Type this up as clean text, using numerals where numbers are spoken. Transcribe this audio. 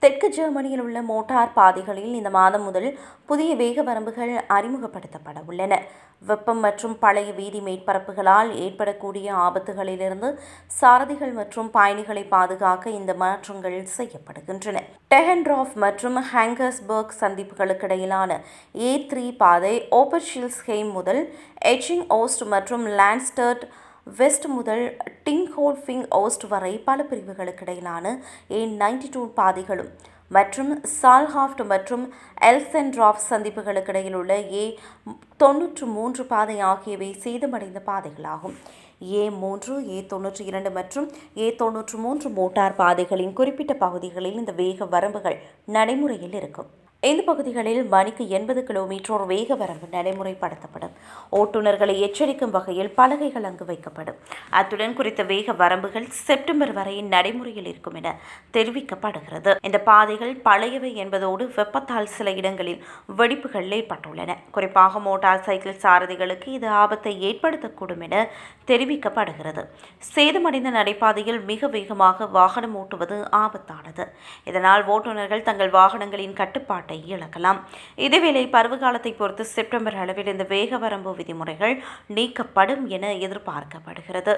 தெற்கு ஜெர்மனியில் உள்ள மோட்டார் பாதைகளில் இந்த மாதம் முதல் புதிய வேக வரம்புகள் அறிமுகப்படுத்தப்பட உள்ளன. வெப்பம் மற்றும் பழைய வீதி மேற்பரப்புகளால் ஏற்படக்கூடிய ஆபத்துகளிலிருந்து சாரதிகள் மற்றும் பயணிகளை பாதுகாக்க இந்த மாற்றங்கள் செய்யப்படுகின்றன. டெஹென்ட்ராஃப் மற்றும் ஹேங்கர்ஸ்பர்க் சந்திப்புகளுக்கு இடையிலான A3 பாதை ஓபர்ஷில்ஸ்ஹெய்ம் முதல் எச்சிங் ஓஸ்ட் மற்றும் லான்ஸ்டர்ட் வெஸ்ட் முதல் டிங்ஹோல்ஃபிங் ஓஸ்ட் வரை பல பிரிவுகளுக்கு இடையிலான A92 பாதைகளும் மற்றும் சால்ஹாஃப்ட் மற்றும் எல்சென்ட்ராஃப் சந்திப்புகளுக்கு இடையில் உள்ள A93 பாதை ஆகியவை சேதமடைந்த பாதைகளாகும். A3, A92 மற்றும் A93 மோட்டார் பாதைகளின் குறிப்பிட்ட பகுதிகளில் இந்த வேக வரம்புகள் நடைமுறையில் இருக்கும். இந்த பகுதிகளில் மணிக்கு 80 கிலோமீட்டர் வேக வரம்பு நடைமுறைப்படுத்தப்படும். ஓட்டுநர்களை எச்சரிக்கும் வகையில் பலகைகள் அங்கு வைக்கப்படும். அத்துடன் குறித்த வேக வரம்புகள் செப்டம்பர் வரை நடைமுறையில் இருக்கும் என தெரிவிக்கப்படுகிறது. இந்த பாதைகள் பழையவை என்பதோடு வெப்பத்தால் சில இடங்களில் வெடிப்புகள் ஏற்பட்டுள்ளன. குறிப்பாக மோட்டார் சைக்கிள் சாரதிகளுக்கு இது ஆபத்தை ஏற்படுத்தக்கூடும் என தெரிவிக்கப்படுகிறது. சேதமடைந்த நடைபாதையில் மிக வேகமாக வாகனம் ஓட்டுவது ஆபத்தானது. இதனால் ஓட்டுநர்கள் தங்கள் வாகனங்களின் கட்டுப்பாட்டை இழக்கலாம். இதேவேளை பருவகாலத்தை பொறுத்து செப்டம்பர் அளவில் இந்த வேக வரம்பு விதிமுறைகள் நீக்கப்படும் என எதிர்பார்க்கப்படுகிறது.